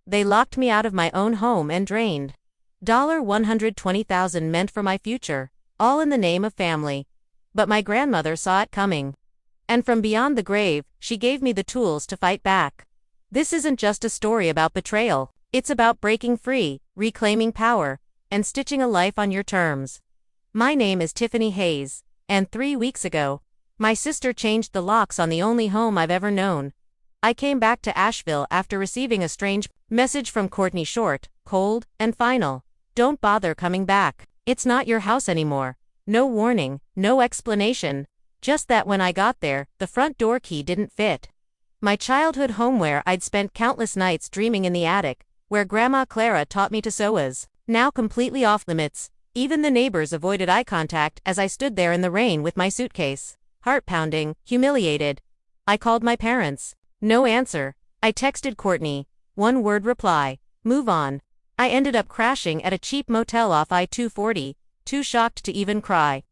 They locked me out of my own home and drained $120,000 meant for my future, all in the name of family. But my grandmother saw it coming. And from beyond the grave, she gave me the tools to fight back. This isn't just a story about betrayal. It's about breaking free, reclaiming power, and stitching a life on your terms. My name is Tiffany Hayes, and 3 weeks ago, my sister changed the locks on the only home I've ever known. I came back to Asheville after receiving a strange message from Courtney, short, cold, and final. Don't bother coming back. It's not your house anymore. No warning, no explanation. Just that when I got there, the front door key didn't fit. My childhood home where I'd spent countless nights dreaming in the attic, where Grandma Clara taught me to sew, was now completely off limits. Even the neighbors avoided eye contact as I stood there in the rain with my suitcase. Heart pounding, humiliated. I called my parents. No answer. I texted Courtney. One word reply. Move on. I ended up crashing at a cheap motel off I-240, too shocked to even cry.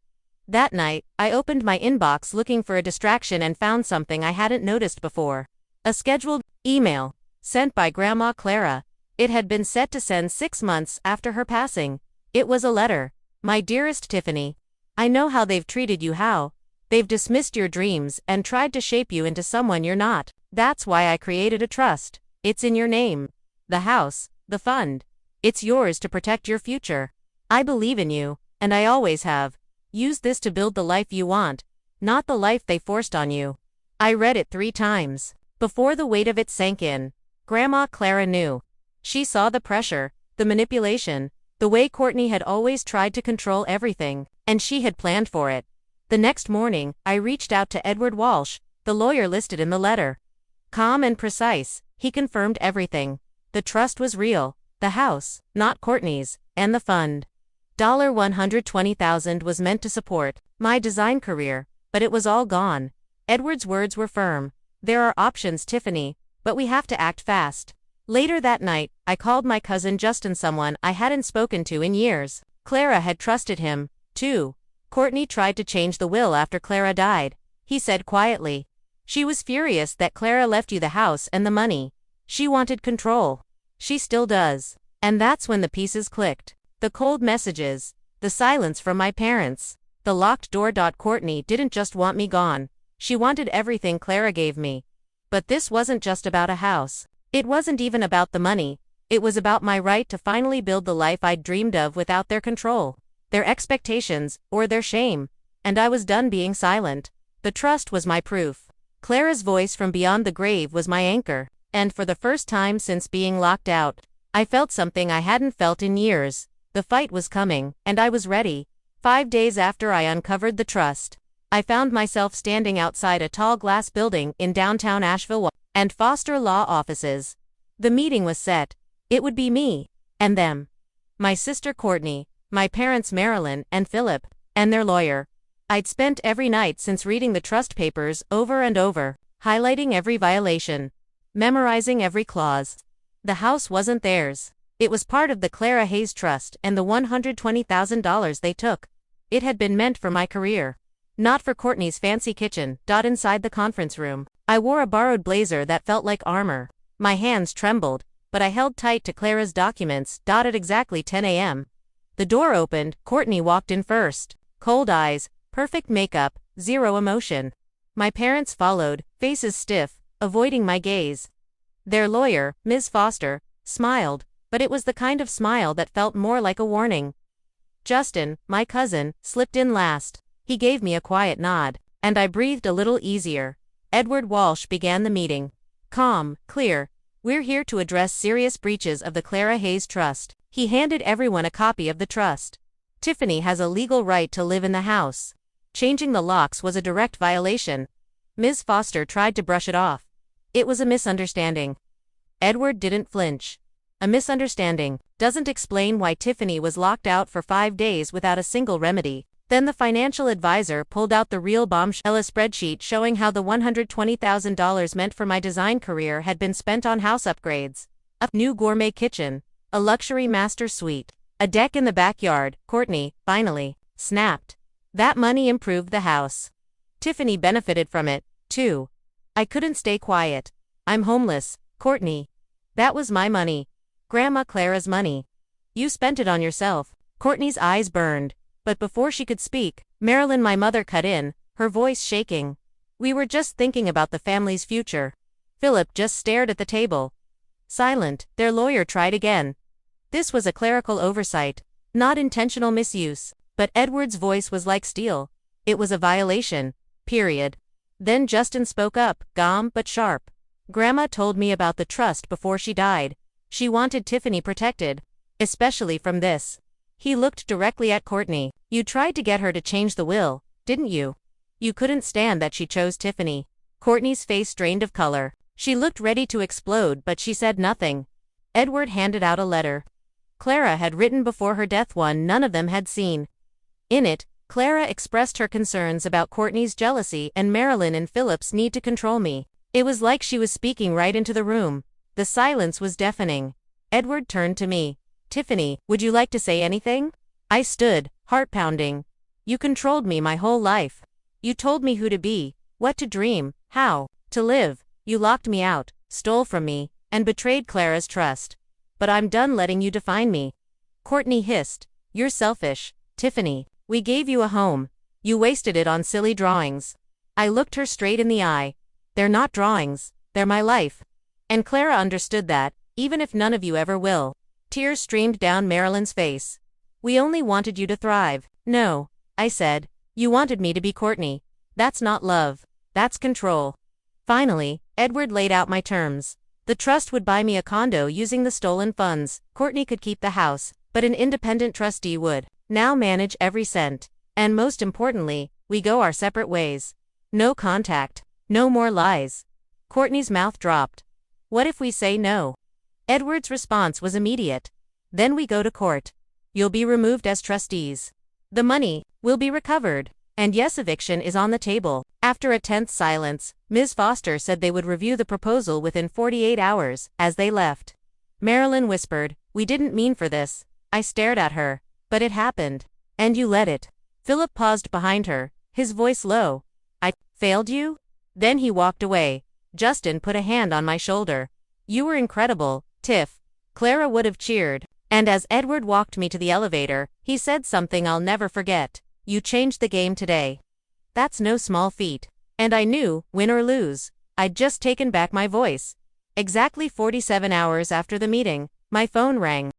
That night, I opened my inbox looking for a distraction and found something I hadn't noticed before. A scheduled email sent by Grandma Clara. It had been set to send 6 months after her passing. It was a letter. My dearest Tiffany, I know how they've treated you, how they've dismissed your dreams and tried to shape you into someone you're not. That's why I created a trust. It's in your name. The house, the fund. It's yours to protect your future. I believe in you, and I always have. Use this to build the life you want, not the life they forced on you. I read it 3 times. Before the weight of it sank in, Grandma Clara knew. She saw the pressure, the manipulation, the way Courtney had always tried to control everything, and she had planned for it. The next morning, I reached out to Edward Walsh, the lawyer listed in the letter. Calm and precise, he confirmed everything. The trust was real, the house, not Courtney's, and the fund. $120,000 was meant to support my design career, but it was all gone. Edward's words were firm. There are options, Tiffany, but we have to act fast. Later that night, I called my cousin Justin, someone I hadn't spoken to in years. Clara had trusted him, too. Courtney tried to change the will after Clara died, he said quietly. She was furious that Clara left you the house and the money. She wanted control. She still does. And that's when the pieces clicked. The cold messages, the silence from my parents, the locked door. Courtney didn't just want me gone. She wanted everything Clara gave me. But this wasn't just about a house. It wasn't even about the money. It was about my right to finally build the life I'd dreamed of without their control, their expectations, or their shame. And I was done being silent. The trust was my proof. Clara's voice from beyond the grave was my anchor. And for the first time since being locked out, I felt something I hadn't felt in years. The fight was coming, and I was ready. 5 days after I uncovered the trust, I found myself standing outside a tall glass building in downtown Asheville and foster law offices. The meeting was set. It would be me, and them. My sister Courtney, my parents Marilyn and Philip, and their lawyer. I'd spent every night since reading the trust papers over and over, highlighting every violation, memorizing every clause. The house wasn't theirs. It was part of the Clara Hayes Trust and the $120,000 they took. It had been meant for my career, not for Courtney's fancy kitchen. Inside the conference room, I wore a borrowed blazer that felt like armor. My hands trembled, but I held tight to Clara's documents. At exactly 10 a.m. The door opened. Courtney walked in first. Cold eyes, perfect makeup, zero emotion. My parents followed, faces stiff, avoiding my gaze. Their lawyer, Ms. Foster, smiled, but it was the kind of smile that felt more like a warning. Justin, my cousin, slipped in last. He gave me a quiet nod, and I breathed a little easier. Edward Walsh began the meeting. Calm, clear. We're here to address serious breaches of the Clara Hayes Trust. He handed everyone a copy of the trust. Tiffany has a legal right to live in the house. Changing the locks was a direct violation. Ms. Foster tried to brush it off. It was a misunderstanding. Edward didn't flinch. A misunderstanding doesn't explain why Tiffany was locked out for 5 days without a single remedy. Then the financial advisor pulled out the real bombshell, a spreadsheet showing how the $120,000 meant for my design career had been spent on house upgrades. A new gourmet kitchen, a luxury master suite, a deck in the backyard. Courtney, finally, snapped. That money improved the house. Tiffany benefited from it, too. I couldn't stay quiet. I'm homeless, Courtney. That was my money. Grandma Clara's money. You spent it on yourself. Courtney's eyes burned. But before she could speak, Marilyn, my mother, cut in, her voice shaking. We were just thinking about the family's future. Philip just stared at the table. Silent, their lawyer tried again. This was a clerical oversight, not intentional misuse, but Edward's voice was like steel. It was a violation. Period. Then Justin spoke up, calm but sharp. Grandma told me about the trust before she died. She wanted Tiffany protected, especially from this. He looked directly at Courtney. You tried to get her to change the will, didn't you? You couldn't stand that she chose Tiffany. Courtney's face drained of color. She looked ready to explode, but she said nothing. Edward handed out a letter. Clara had written before her death, one none of them had seen. In it, Clara expressed her concerns about Courtney's jealousy and Marilyn and Philip's need to control me. It was like she was speaking right into the room. The silence was deafening. Edward turned to me. Tiffany, would you like to say anything? I stood, heart pounding. You controlled me my whole life. You told me who to be, what to dream, how to live. You locked me out, stole from me, and betrayed Clara's trust. But I'm done letting you define me. Courtney hissed. You're selfish, Tiffany. We gave you a home. You wasted it on silly drawings. I looked her straight in the eye. They're not drawings, they're my life. And Clara understood that, even if none of you ever will. Tears streamed down Marilyn's face. We only wanted you to thrive. No, I said. You wanted me to be Courtney. That's not love. That's control. Finally, Edward laid out my terms. The trust would buy me a condo using the stolen funds. Courtney could keep the house, but an independent trustee would now manage every cent. And most importantly, we go our separate ways. No contact. No more lies. Courtney's mouth dropped. What if we say no? Edward's response was immediate. Then we go to court. You'll be removed as trustees. The money will be recovered. And yes, eviction is on the table. After a tense silence, Ms. Foster said they would review the proposal within 48 hours. As they left, Marilyn whispered, we didn't mean for this. I stared at her. But it happened. And you let it. Philip paused behind her, his voice low. I failed you? Then he walked away. Justin put a hand on my shoulder. You were incredible, Tiff. Clara would have cheered. And as Edward walked me to the elevator, he said something I'll never forget. You changed the game today. That's no small feat. And I knew, win or lose, I'd just taken back my voice. Exactly 47 hours after the meeting, my phone rang.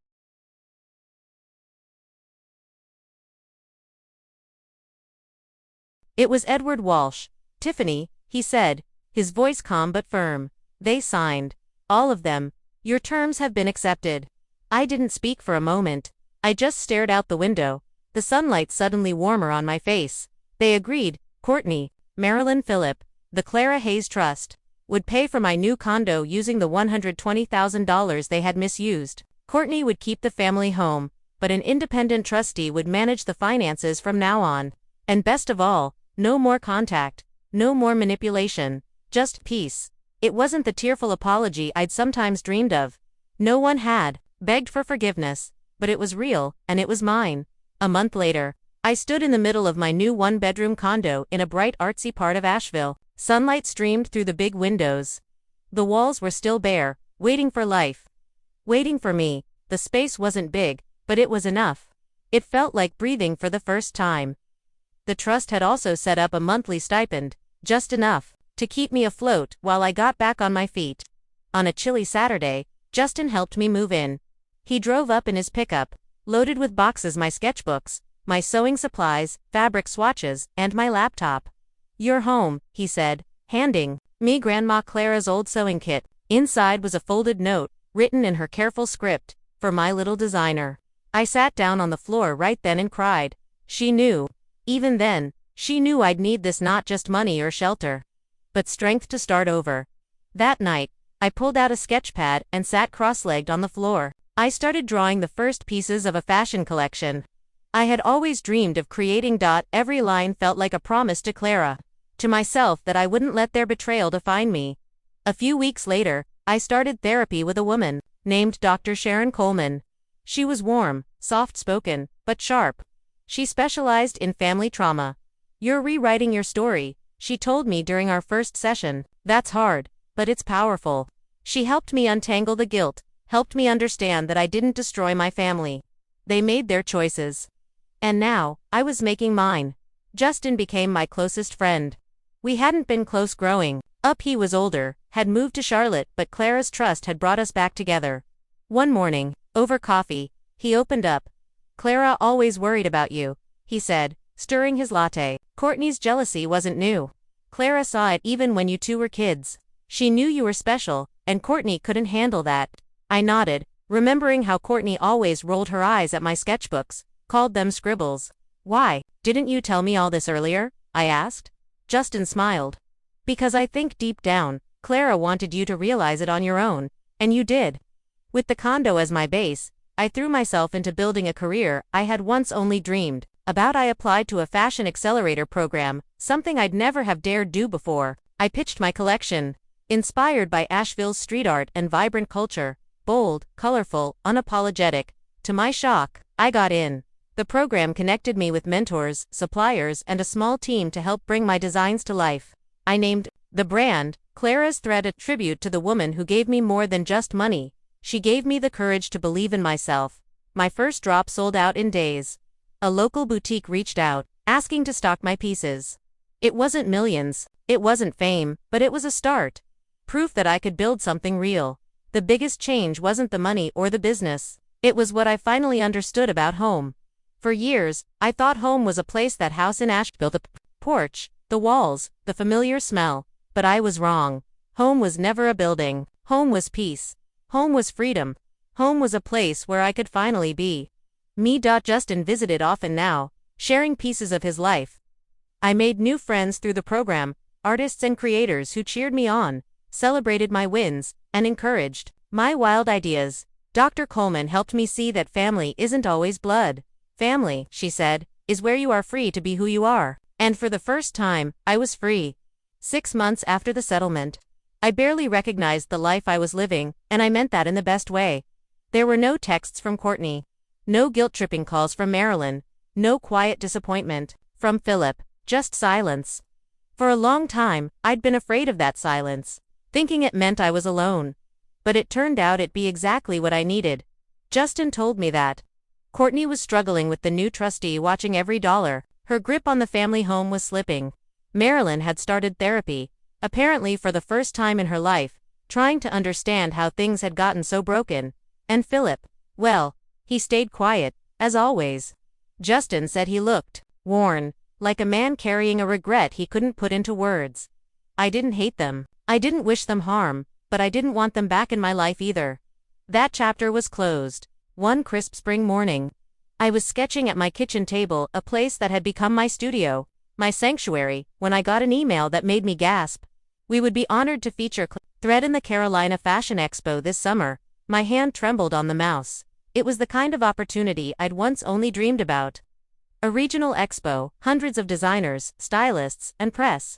It was Edward Walsh. Tiffany, he said, his voice calm but firm. They signed. All of them. Your terms have been accepted. I didn't speak for a moment. I just stared out the window, the sunlight suddenly warmer on my face. They agreed. Courtney, Marilyn, Philip, the Clara Hayes Trust, would pay for my new condo using the $120,000 they had misused. Courtney would keep the family home, but an independent trustee would manage the finances from now on. And best of all, no more contact, no more manipulation, just peace. It wasn't the tearful apology I'd sometimes dreamed of. No one had begged for forgiveness, but it was real, and it was mine. A month later, I stood in the middle of my new one-bedroom condo in a bright artsy part of Asheville. Sunlight streamed through the big windows. The walls were still bare, waiting for life. Waiting for me. The space wasn't big, but it was enough. It felt like breathing for the first time. The trust had also set up a monthly stipend, just enough to keep me afloat while I got back on my feet. On a chilly Saturday, Justin helped me move in. He drove up in his pickup, loaded with boxes, my sketchbooks, my sewing supplies, fabric swatches, and my laptop. You're home, he said, handing me Grandma Clara's old sewing kit. Inside was a folded note, written in her careful script, for my little designer. I sat down on the floor right then and cried. She knew. Even then, she knew I'd need this, not just money or shelter, but strength to start over. That night, I pulled out a sketch pad and sat cross-legged on the floor. I started drawing the first pieces of a fashion collection. I had always dreamed of creating. Every line felt like a promise to Clara, to myself, that I wouldn't let their betrayal define me. A few weeks later, I started therapy with a woman named Dr. Sharon Coleman. She was warm, soft-spoken, but sharp. She specialized in family trauma. You're rewriting your story, she told me during our first session. That's hard, but it's powerful. She helped me untangle the guilt, helped me understand that I didn't destroy my family. They made their choices. And now, I was making mine. Justin became my closest friend. We hadn't been close growing up. He was older, had moved to Charlotte, but Clara's trust had brought us back together. One morning, over coffee, he opened up. "Clara always worried about you," he said, stirring his latte. "Courtney's jealousy wasn't new. Clara saw it even when you two were kids. She knew you were special, and Courtney couldn't handle that." I nodded, remembering how Courtney always rolled her eyes at my sketchbooks, called them scribbles. "Why, didn't you tell me all this earlier?" I asked. Justin smiled. "Because I think deep down, Clara wanted you to realize it on your own, and you did." With the condo as my base, I threw myself into building a career I had once only dreamed about. I applied to a fashion accelerator program, something I'd never have dared do before. I pitched my collection, inspired by Asheville's street art and vibrant culture, bold, colorful, unapologetic. To my shock, I got in. The program connected me with mentors, suppliers, and a small team to help bring my designs to life. I named the brand Clara's Thread, a tribute to the woman who gave me more than just money. She gave me the courage to believe in myself. My first drop sold out in days. A local boutique reached out, asking to stock my pieces. It wasn't millions, it wasn't fame, but it was a start. Proof that I could build something real. The biggest change wasn't the money or the business. It was what I finally understood about home. For years, I thought home was a place, that house in Asheville, the porch, the walls, the familiar smell. But I was wrong. Home was never a building. Home was peace. Home was freedom. Home was a place where I could finally be me. Justin visited often now, sharing pieces of his life. I made new friends through the program, artists and creators who cheered me on, celebrated my wins, and encouraged my wild ideas. Dr. Coleman helped me see that family isn't always blood. "Family," she said, "is where you are free to be who you are." And for the first time, I was free. 6 months after the settlement, I barely recognized the life I was living, and I meant that in the best way. There were no texts from Courtney. No guilt-tripping calls from Marilyn. No quiet disappointment from Philip. Just silence. For a long time, I'd been afraid of that silence, thinking it meant I was alone. But it turned out it'd be exactly what I needed. Justin told me that Courtney was struggling with the new trustee watching every dollar. Her grip on the family home was slipping. Marilyn had started therapy, apparently for the first time in her life, trying to understand how things had gotten so broken. And Philip, well, he stayed quiet, as always. Justin said he looked worn, like a man carrying a regret he couldn't put into words. I didn't hate them. I didn't wish them harm, but I didn't want them back in my life either. That chapter was closed. One crisp spring morning, I was sketching at my kitchen table, a place that had become my studio, my sanctuary, when I got an email that made me gasp. We would be honored to feature Thread in the Carolina Fashion Expo this summer. My hand trembled on the mouse. It was the kind of opportunity I'd once only dreamed about. A regional expo, hundreds of designers, stylists, and press.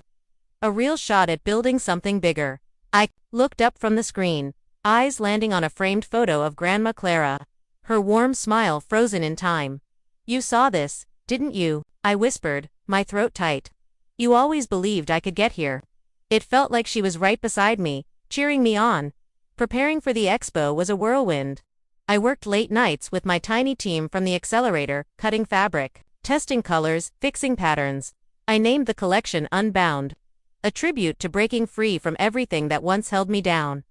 A real shot at building something bigger. I looked up from the screen, eyes landing on a framed photo of Grandma Clara. Her warm smile frozen in time. "You saw this, didn't you?" I whispered, my throat tight. "You always believed I could get here." It felt like she was right beside me, cheering me on. Preparing for the expo was a whirlwind. I worked late nights with my tiny team from the accelerator, cutting fabric, testing colors, fixing patterns. I named the collection Unbound, a tribute to breaking free from everything that once held me down.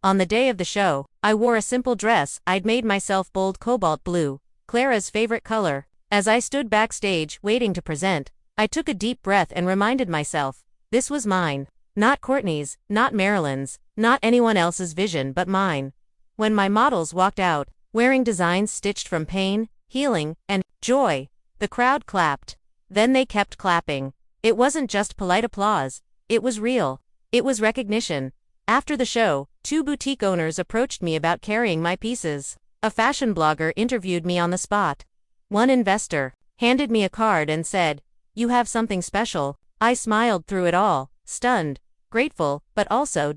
On the day of the show, I wore a simple dress I'd made myself, bold cobalt blue, Clara's favorite color. As I stood backstage waiting to present, I took a deep breath and reminded myself, this was mine. Not Courtney's, not Marilyn's, not anyone else's vision but mine. When my models walked out, wearing designs stitched from pain, healing, and joy, the crowd clapped. Then they kept clapping. It wasn't just polite applause, it was real. It was recognition. After the show, 2 boutique owners approached me about carrying my pieces. A fashion blogger interviewed me on the spot. One investor handed me a card and said, "You have something special." I smiled through it all, stunned, grateful, but also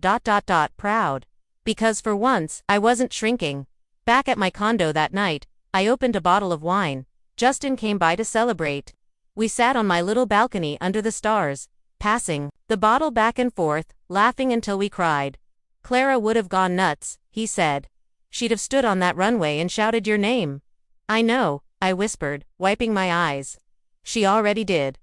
proud. Because for once, I wasn't shrinking. Back at my condo that night, I opened a bottle of wine. Justin came by to celebrate. We sat on my little balcony under the stars, passing the bottle back and forth, laughing until we cried. Clara would have gone nuts, he said. She'd have stood on that runway and shouted your name. I know, I whispered, wiping my eyes. She already did.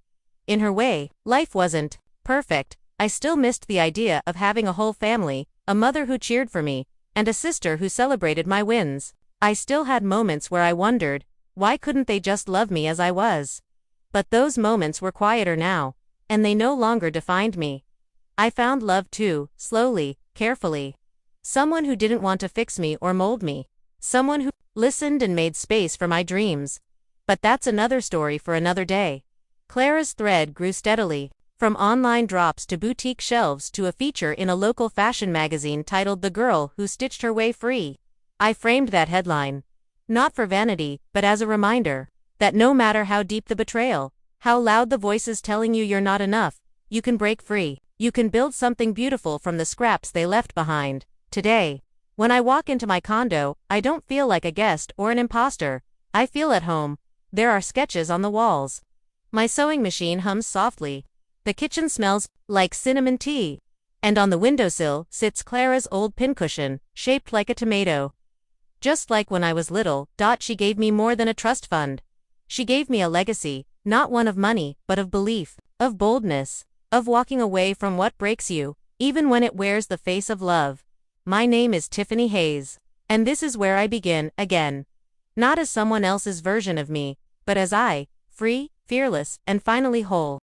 In her way, life wasn't perfect. I still missed the idea of having a whole family, a mother who cheered for me, and a sister who celebrated my wins. I still had moments where I wondered, why couldn't they just love me as I was? But those moments were quieter now, and they no longer defined me. I found love too, slowly, carefully. Someone who didn't want to fix me or mold me. Someone who listened and made space for my dreams. But that's another story for another day. Clara's thread grew steadily, from online drops to boutique shelves to a feature in a local fashion magazine titled The Girl Who Stitched Her Way Free. I framed that headline, not for vanity, but as a reminder that no matter how deep the betrayal, how loud the voices telling you you're not enough, you can break free. You can build something beautiful from the scraps they left behind. Today, when I walk into my condo, I don't feel like a guest or an imposter. I feel at home. There are sketches on the walls. My sewing machine hums softly. The kitchen smells like cinnamon tea. And on the windowsill sits Clara's old pincushion, shaped like a tomato. Just like when I was little, she gave me more than a trust fund. She gave me a legacy, not one of money, but of belief, of boldness, of walking away from what breaks you, even when it wears the face of love. My name is Tiffany Hayes, and this is where I begin, again. Not as someone else's version of me, but as I, free, fearless, and finally whole.